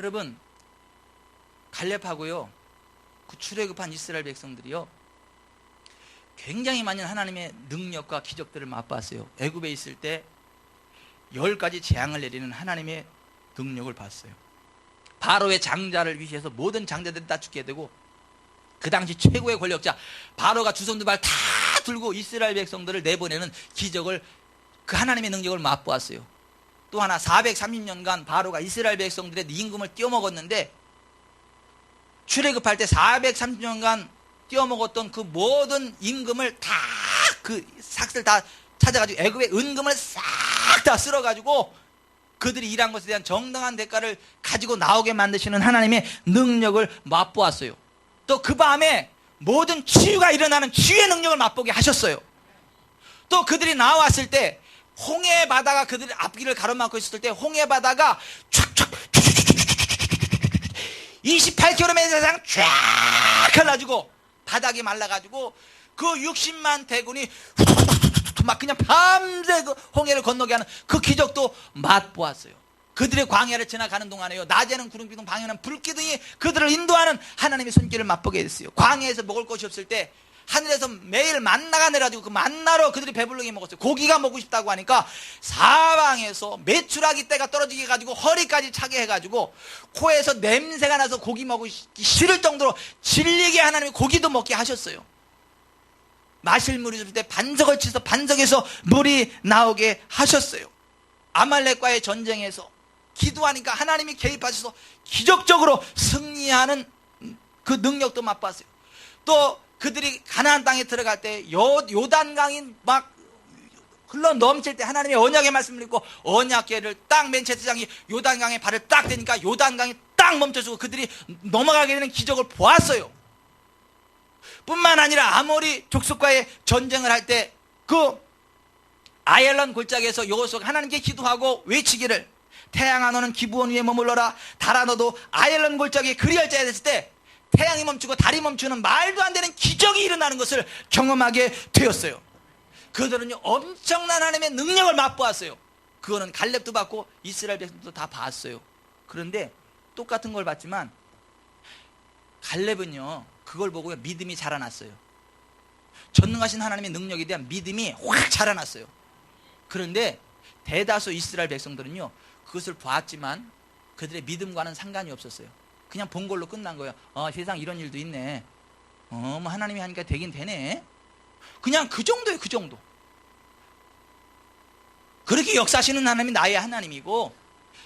여러분, 갈렙하고요, 그 출애굽한 이스라엘 백성들이요, 굉장히 많은 하나님의 능력과 기적들을 맛봤어요. 애굽에 있을 때 10가지 재앙을 내리는 하나님의 능력을 봤어요. 바로의 장자를 위시해서 모든 장자들이 다 죽게 되고, 그 당시 최고의 권력자 바로가 두 손 두 발 다 들고 이스라엘 백성들을 내보내는 기적을, 그 하나님의 능력을 맛보았어요. 또 하나, 430년간 바로가 이스라엘 백성들의 임금을 띄어먹었는데, 출애굽할 때 430년간 띄어먹었던 그 모든 임금을 다, 그 삭슬 다 찾아가지고 애굽의 은금을 싹 다 쓸어가지고 그들이 일한 것에 대한 정당한 대가를 가지고 나오게 만드시는 하나님의 능력을 맛보았어요. 또 그 밤에 모든 치유가 일어나는 치유의 능력을 맛보게 하셨어요. 또 그들이 나왔을 때 홍해 바다가 그들의 앞길을 가로막고 있었을 때 홍해 바다가 촥촥 28km 이상 쫙 갈라지고 바닥이 말라가지고 그 60만 대군이 막 그냥 밤새 그 홍해를 건너게 하는 그 기적도 맛보았어요. 그들의 광야를 지나가는 동안에요, 낮에는 구름기둥, 밤에는 불기둥이 그들을 인도하는 하나님의 손길을 맛보게 됐어요. 광야에서 먹을 것이 없을 때 하늘에서 매일 만나가 내려가지고 그 만나로 그들이 배불르게 먹었어요. 고기가 먹고 싶다고 하니까 사방에서 메추라기 떼가 떨어지게 해가지고 허리까지 차게 해가지고 코에서 냄새가 나서 고기 먹기 싫을 정도로 질리게 하나님이 고기도 먹게 하셨어요. 마실 물이 없을 때 반석을 치서 반석에서 물이 나오게 하셨어요. 아말렉과의 전쟁에서 기도하니까 하나님이 개입하셔서 기적적으로 승리하는 그 능력도 맛봤어요. 또 그들이 가나안 땅에 들어갈 때 요단강이 막 흘러 넘칠 때 하나님의 언약의 말씀을 읽고 언약궤를 딱 맨 제사장이 요단강에 발을 딱 대니까 요단강이 딱 멈춰주고 그들이 넘어가게 되는 기적을 보았어요. 뿐만 아니라 아모리 족속과의 전쟁을 할 때 그 아얄론 골짜기에서 여호수아가 하나님께 기도하고 외치기를, 태양아 너는 기브온 위에 머물러라, 달아 너도 아얄론 골짜기에 그리할 자가 됐을 때 태양이 멈추고 달이 멈추는 말도 안 되는 기적이 일어나는 것을 경험하게 되었어요. 그들은 엄청난 하나님의 능력을 맛보았어요. 그거는 갈렙도 봤고 이스라엘 백성도 다 봤어요. 그런데 똑같은 걸 봤지만 갈렙은요, 그걸 보고 믿음이 자라났어요. 전능하신 하나님의 능력에 대한 믿음이 확 자라났어요. 그런데 대다수 이스라엘 백성들은요, 그것을 봤지만 그들의 믿음과는 상관이 없었어요. 그냥 본 걸로 끝난 거예요. 세상 이런 일도 있네. 뭐 하나님이 하니까 되긴 되네. 그냥 그 정도예요. 그 정도. 그렇게 역사하시는 하나님이 나의 하나님이고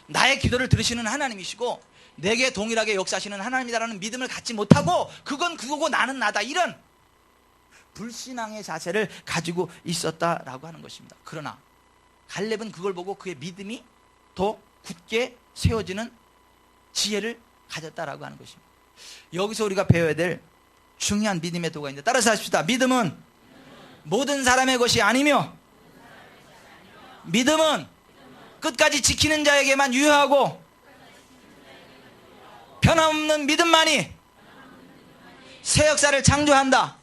나의 기도를 들으시는 하나님이시고 내게 동일하게 역사하시는 하나님이라는 믿음을 갖지 못하고 그건 그거고 나는 나다, 이런 불신앙의 자세를 가지고 있었다라고 하는 것입니다. 그러나 갈렙은 그걸 보고 그의 믿음이 더 굳게 세워지는 지혜를 가졌다라고 하는 것입니다. 여기서 우리가 배워야 될 중요한 믿음의 도가 있는데, 따라서 하십시다. 믿음은 모든 사람의 것이 아니며 믿음은 끝까지 지키는 자에게만 유효하고 변함없는 믿음만이 새 역사를 창조한다.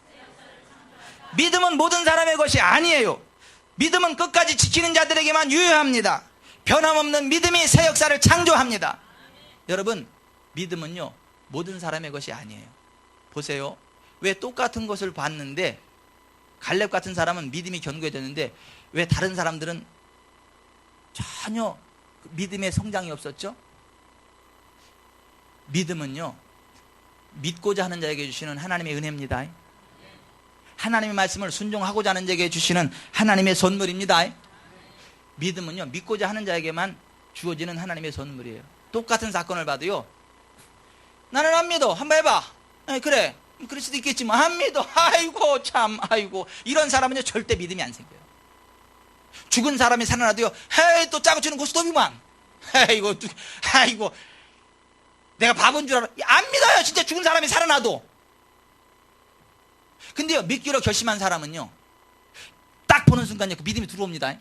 믿음은 모든 사람의 것이 아니에요. 믿음은 끝까지 지키는 자들에게만 유효합니다. 변함없는 믿음이 새 역사를 창조합니다. 여러분, 믿음은요 모든 사람의 것이 아니에요. 보세요. 왜 똑같은 것을 봤는데 갈렙 같은 사람은 믿음이 견고해졌는데 왜 다른 사람들은 전혀 믿음의 성장이 없었죠? 믿음은요 믿고자 하는 자에게 주시는 하나님의 은혜입니다. 하나님의 말씀을 순종하고자 하는 자에게 주시는 하나님의 선물입니다. 믿음은요 믿고자 하는 자에게만 주어지는 하나님의 선물이에요. 똑같은 사건을 봐도요, 나는 안 믿어, 한번 해봐. 그래, 그럴 수도 있겠지만 안 믿어, 아이고 참, 아이고. 이런 사람은요 절대 믿음이 안 생겨요. 죽은 사람이 살아나도요, 헤이 또 짜고 치는 고스톱이만, 아이고 내가 바본 줄 알아. 안 믿어요 진짜. 죽은 사람이 살아나도. 근데요 믿기로 결심한 사람은요 딱 보는 순간에 그 믿음이 들어옵니다.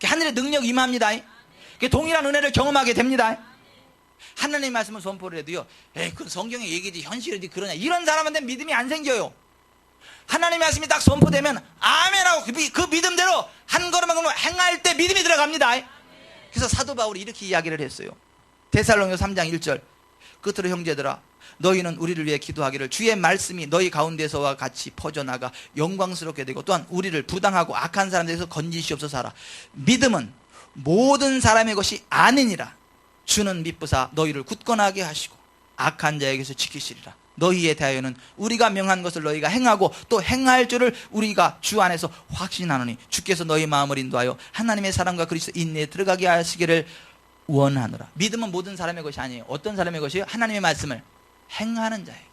하늘의 능력이 임합니다. 동일한 은혜를 경험하게 됩니다. 하나님의 말씀을 선포를 해도요, 그 성경의 얘기지 현실이지 그러냐, 이런 사람한테는 믿음이 안 생겨요. 하나님의 말씀이 딱 선포되면 아멘하고 그 믿음대로 한 걸음만 걸으면 행할 때 믿음이 들어갑니다. 그래서 사도 바울이 이렇게 이야기를 했어요. 데살로니가 3장 1절, 끝으로 형제들아 너희는 우리를 위해 기도하기를 주의 말씀이 너희 가운데서와 같이 퍼져나가 영광스럽게 되고 또한 우리를 부당하고 악한 사람들에서 건지시옵소서 하라. 믿음은 모든 사람의 것이 아니니라. 주는 믿부사 너희를 굳건하게 하시고 악한 자에게서 지키시리라. 너희에 대하여는 우리가 명한 것을 너희가 행하고 또 행할 줄을 우리가 주 안에서 확신하노니 주께서 너희 마음을 인도하여 하나님의 사랑과 그리스도 인내에 들어가게 하시기를 원하노라. 믿음은 모든 사람의 것이 아니에요. 어떤 사람의 것이에요? 하나님의 말씀을 행하는 자예요.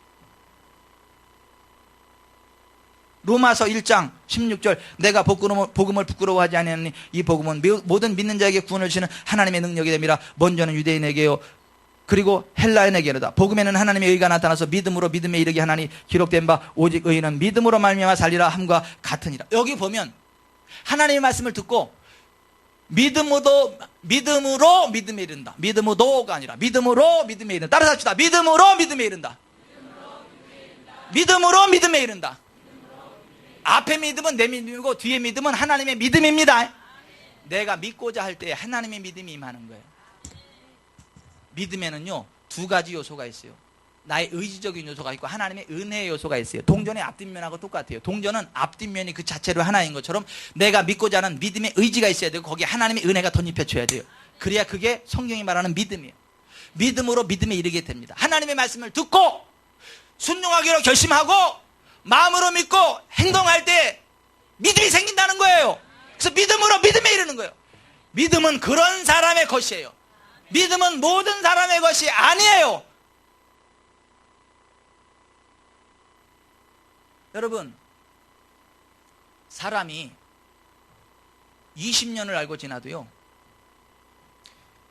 로마서 1장 16절, 내가 복음을 부끄러워하지 아니하니 이 복음은 모든 믿는 자에게 구원을 주시는 하나님의 능력이 됨이라. 먼저는 유대인에게요 그리고 헬라인에게로다. 복음에는 하나님의 의가 나타나서 믿음으로 믿음에 이르게 하나니 기록된 바 오직 의인은 믿음으로 말미암아 살리라 함과 같으니라. 여기 보면 하나님의 말씀을 듣고 믿음으로 믿음에 이른다. 믿음으로가 아니라 믿음으로 믿음에 이른다. 따라서 합시다. 믿음으로 믿음에 이른다. 믿음으로 믿음에 이른다. 앞에 믿음은 내 믿음이고 뒤에 믿음은 하나님의 믿음입니다. 내가 믿고자 할 때 하나님의 믿음이 임하는 거예요. 믿음에는요 두 가지 요소가 있어요. 나의 의지적인 요소가 있고 하나님의 은혜의 요소가 있어요. 동전의 앞뒷면하고 똑같아요. 동전은 앞뒷면이 그 자체로 하나인 것처럼 내가 믿고자 하는 믿음의 의지가 있어야 되고 거기에 하나님의 은혜가 덧입혀져야 돼요. 그래야 그게 성경이 말하는 믿음이에요. 믿음으로 믿음에 이르게 됩니다. 하나님의 말씀을 듣고 순종하기로 결심하고 마음으로 믿고 행동할 때 믿음이 생긴다는 거예요. 그래서 믿음으로 믿음에 이르는 거예요. 믿음은 그런 사람의 것이에요. 믿음은 모든 사람의 것이 아니에요. 여러분, 사람이 20년을 알고 지나도요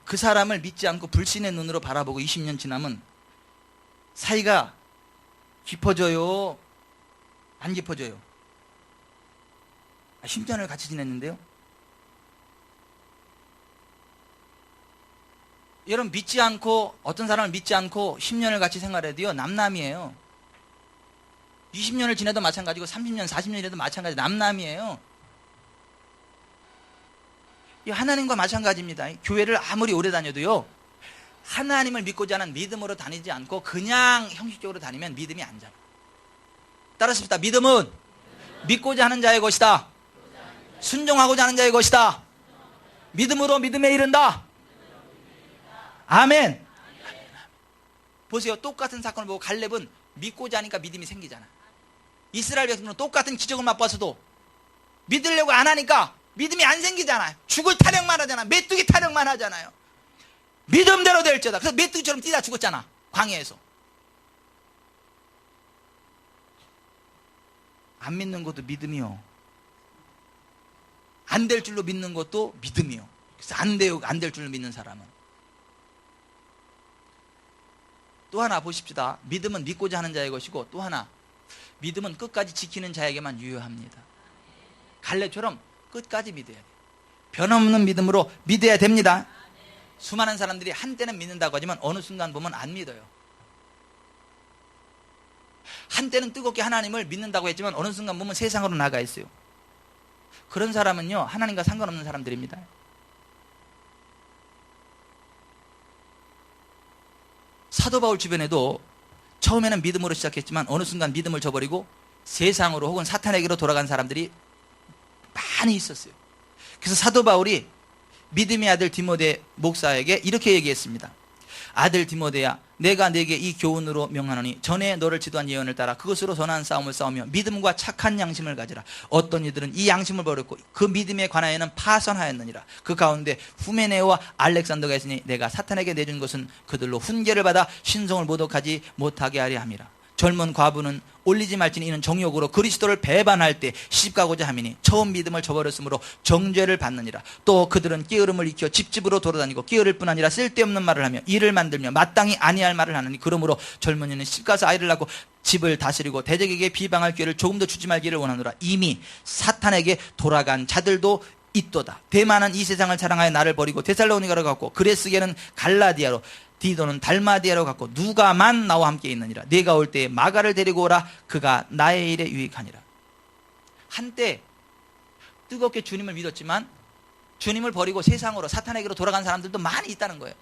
그 사람을 믿지 않고 불신의 눈으로 바라보고 20년 지나면 사이가 깊어져요? 안 깊어져요? 10년을 같이 지냈는데요, 여러분 믿지 않고 어떤 사람을 믿지 않고 10년을 같이 생활해도요 남남이에요. 20년을 지내도 마찬가지고 30년 40년이라도 마찬가지, 남남이에요. 하나님과 마찬가지입니다. 교회를 아무리 오래 다녀도요 하나님을 믿고자 하는 믿음으로 다니지 않고 그냥 형식적으로 다니면 믿음이 안 자라. 따라서 믿음은 믿고자 하는 자의 것이다. 순종하고자 하는 자의 것이다. 믿음으로 믿음에 이른다. 아멘. 보세요. 똑같은 사건을 보고 갈렙은 믿고자 하니까 믿음이 생기잖아. 이스라엘 백성들은 똑같은 기적을 맛봤어도 믿으려고 안 하니까 믿음이 안 생기잖아요. 죽을 타령만 하잖아. 메뚜기 타령만 하잖아요. 믿음대로 될지어다. 그래서 메뚜기처럼 뛰다 죽었잖아, 광야에서. 안 믿는 것도 믿음이요, 안 될 줄로 믿는 것도 믿음이요. 그래서 안 될 줄로 믿는 사람은. 또 하나 보십시다. 믿음은 믿고자 하는 자의 것이고 또 하나, 믿음은 끝까지 지키는 자에게만 유효합니다. 갈렙처럼 끝까지 믿어야 돼요. 변함없는 믿음으로 믿어야 됩니다. 수많은 사람들이 한때는 믿는다고 하지만 어느 순간 보면 안 믿어요. 한때는 뜨겁게 하나님을 믿는다고 했지만 어느 순간 보면 세상으로 나가 있어요. 그런 사람은요, 하나님과 상관없는 사람들입니다. 사도 바울 주변에도 처음에는 믿음으로 시작했지만 어느 순간 믿음을 저버리고 세상으로 혹은 사탄에게로 돌아간 사람들이 많이 있었어요. 그래서 사도 바울이 믿음의 아들 디모데 목사에게 이렇게 얘기했습니다. 아들 디모데야, 내가 내게 이 교훈으로 명하노니 전에 너를 지도한 예언을 따라 그것으로 선한 싸움을 싸우며 믿음과 착한 양심을 가지라. 어떤 이들은 이 양심을 버렸고 그 믿음에 관하여는 파선하였느니라. 그 가운데 후메네오와 알렉산더가 있으니 내가 사탄에게 내준 것은 그들로 훈계를 받아 신성을 모독하지 못하게 하려 함이라. 젊은 과부는 올리지 말지니 이는 정욕으로 그리스도를 배반할 때 시집가고자 함이니 처음 믿음을 저버렸으므로 정죄를 받느니라. 또 그들은 게으름을 익혀 집집으로 돌아다니고 게으를 뿐 아니라 쓸데없는 말을 하며 일을 만들며 마땅히 아니할 말을 하느니 그러므로 젊은이는 시집가서 아이를 낳고 집을 다스리고 대적에게 비방할 기회를 조금 더 주지 말기를 원하노라. 이미 사탄에게 돌아간 자들도 있도다. 대만은 이 세상을 사랑하여 나를 버리고 데살로니가로 갔고 그레스게는 갈라디아로 디도는 달마디아로 갔고 누가만 나와 함께 있느니라. 네가 올 때에 마가를 데리고 오라. 그가 나의 일에 유익하니라. 한때 뜨겁게 주님을 믿었지만 주님을 버리고 세상으로 사탄에게로 돌아간 사람들도 많이 있다는 거예요.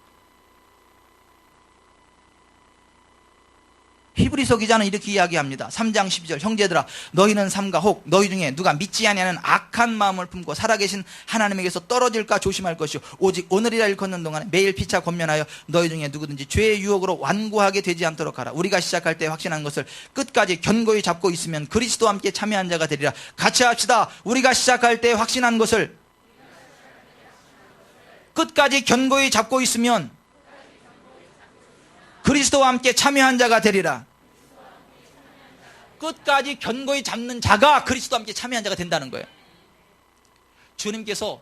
히브리서 기자는 이렇게 이야기합니다. 3장 12절 형제들아 너희는 삼가 혹 너희 중에 누가 믿지 아니하는 악한 마음을 품고 살아계신 하나님에게서 떨어질까 조심할 것이요 오직 오늘이라 일컫는 동안에 매일 피차 권면하여 너희 중에 누구든지 죄의 유혹으로 완고하게 되지 않도록 하라. 우리가 시작할 때 확신한 것을 끝까지 견고히 잡고 있으면 그리스도와 함께 참여한 자가 되리라. 같이 합시다. 우리가 시작할 때 확신한 것을 끝까지 견고히 잡고 있으면 그리스도와 함께 참여한 자가 되리라. 끝까지 견고히 잡는 자가 그리스도와 함께 참여한 자가 된다는 거예요. 주님께서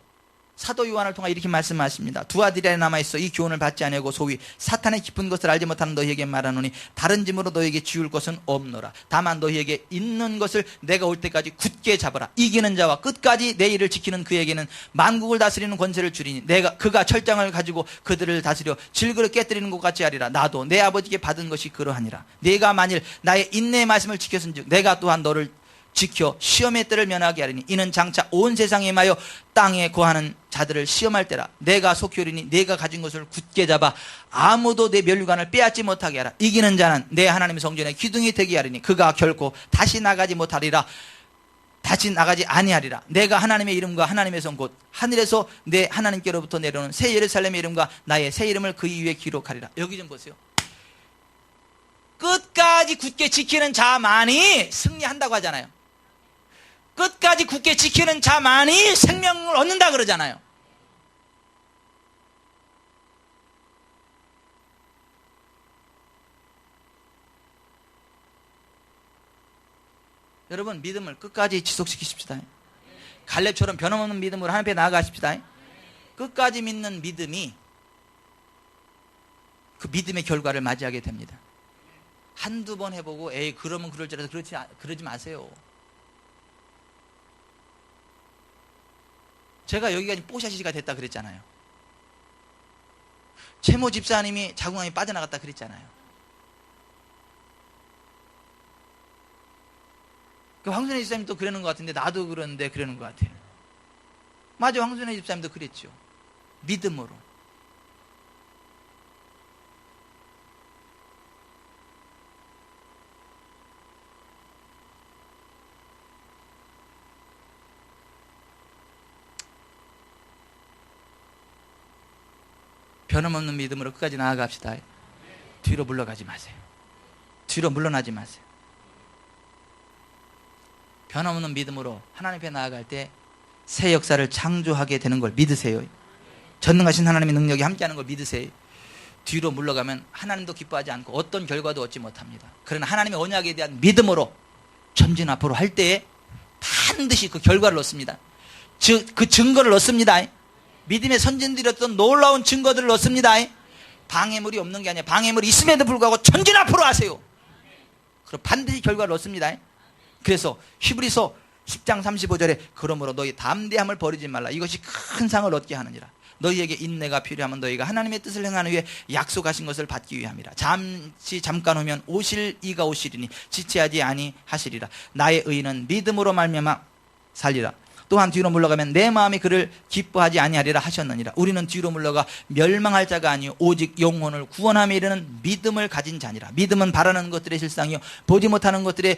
사도 요한을 통해 이렇게 말씀하십니다. 두 아들이 남아있어 이 교훈을 받지 아니하고 소위 사탄의 깊은 것을 알지 못하는 너희에게 말하노니 다른 짐으로 너희에게 지울 것은 없노라. 다만 너희에게 있는 것을 내가 올 때까지 굳게 잡아라. 이기는 자와 끝까지 내 일을 지키는 그에게는 만국을 다스리는 권세를 주리니 그가 철장을 가지고 그들을 다스려 질그릇 깨뜨리는 것 같이 하리라. 나도 내 아버지께 받은 것이 그러하니라. 내가 만일 나의 인내의 말씀을 지켰은즉 내가 또한 너를 지켜 시험의 때를 면하게 하리니 이는 장차 온 세상에 임하여 땅에 거하는 자들을 시험할 때라. 내가 속히 오리니 내가 가진 것을 굳게 잡아 아무도 내 면류관을 빼앗지 못하게 하라. 이기는 자는 내 하나님의 성전에 기둥이 되게 하리니 그가 결코 다시 나가지 못하리라. 다시 나가지 아니하리라. 내가 하나님의 이름과 하나님의 성 곧 하늘에서 내 하나님께로부터 내려오는 새 예루살렘의 이름과 나의 새 이름을 그 위에 기록하리라. 여기 좀 보세요. 끝까지 굳게 지키는 자만이 승리한다고 하잖아요. 끝까지 굳게 지키는 자만이 생명을 얻는다 그러잖아요. 여러분 믿음을 끝까지 지속시키십시다. 갈렙처럼 변함없는 믿음으로 하나님 앞에 나아가십시다. 끝까지 믿는 믿음이 그 믿음의 결과를 맞이하게 됩니다. 한두 번 해보고 에이 그러면 그럴 줄 알아서 그러지 마세요. 제가 여기가 뽀샤시가 됐다 그랬잖아요. 최모 집사님이 자궁암이 빠져나갔다 그랬잖아요. 그 황순혜 집사님도 그러는 것 같은데 나도 그러는데 그러는 것 같아요. 맞아, 황순혜 집사님도 그랬죠. 믿음으로. 변함없는 믿음으로 끝까지 나아갑시다. 뒤로 물러가지 마세요. 뒤로 물러나지 마세요. 변함없는 믿음으로 하나님 앞에 나아갈 때 새 역사를 창조하게 되는 걸 믿으세요. 전능하신 하나님의 능력이 함께하는 걸 믿으세요. 뒤로 물러가면 하나님도 기뻐하지 않고 어떤 결과도 얻지 못합니다. 그러나 하나님의 언약에 대한 믿음으로 전진 앞으로 할 때에 반드시 그 결과를 얻습니다. 그 증거를 얻습니다. 믿음의 선진들이 어떤 놀라운 증거들을 얻습니다. 방해물이 없는 게 아니라 방해물이 있음에도 불구하고 전진 앞으로 하세요. 그럼 반드시 결과를 얻습니다. 그래서 히브리서 10장 35절에 그러므로 너희 담대함을 버리지 말라. 이것이 큰 상을 얻게 하느니라. 너희에게 인내가 필요하면 너희가 하나님의 뜻을 행한 후에 약속하신 것을 받기 위함이라. 잠깐 후면 오실 이가 오시리니 지체하지 아니하시리라. 나의 의인은 믿음으로 말미암아 살리라. 또한 뒤로 물러가면 내 마음이 그를 기뻐하지 아니하리라 하셨느니라. 우리는 뒤로 물러가 멸망할 자가 아니요 오직 영혼을 구원함에 이르는 믿음을 가진 자니라. 믿음은 바라는 것들의 실상이요 보지 못하는 것들의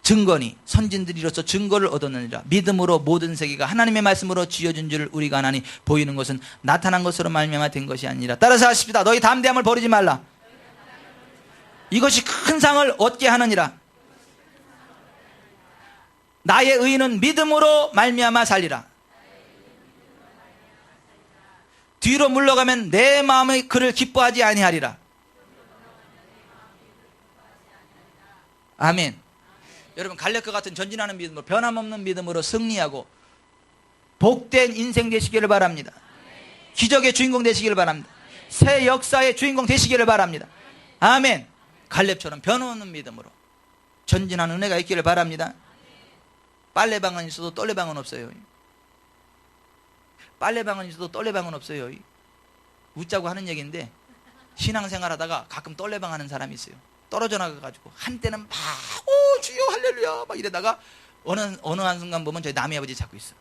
증거니 선진들이로서 증거를 얻었느니라. 믿음으로 모든 세계가 하나님의 말씀으로 지어진 줄을 우리가 아나니 보이는 것은 나타난 것으로 말미암아 된 것이 아니라. 따라서 하십시다. 너희 담대함을 버리지 말라. 이것이 큰 상을 얻게 하느니라. 나의 의인은 믿음으로 말미암아 살리라. 뒤로 물러가면 내 마음의 그를 기뻐하지 아니하리라. 아멘. 여러분, 갈렙과 같은 전진하는 믿음으로, 변함없는 믿음으로 승리하고 복된 인생 되시기를 바랍니다. 기적의 주인공 되시기를 바랍니다. 새 역사의 주인공 되시기를 바랍니다. 아멘. 갈렙처럼 변함없는 믿음으로 전진하는 은혜가 있기를 바랍니다. 빨래방은 있어도 떨레방은 없어요. 빨래방은 있어도 떨레방은 없어요. 웃자고 하는 얘기인데 신앙생활 하다가 가끔 떨레방 하는 사람이 있어요. 떨어져 나가가지고 한때는 막 오 주여 할렐루야 막 이러다가 어느 한순간 보면 저희 남의 아버지 찾고 있어.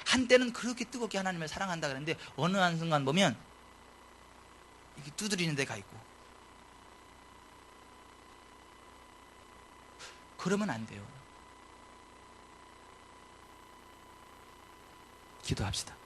한때는 그렇게 뜨겁게 하나님을 사랑한다 그랬는데 어느 한순간 보면 이렇게 두드리는 데 가 있고. 그러면 안 돼요. 기도합시다.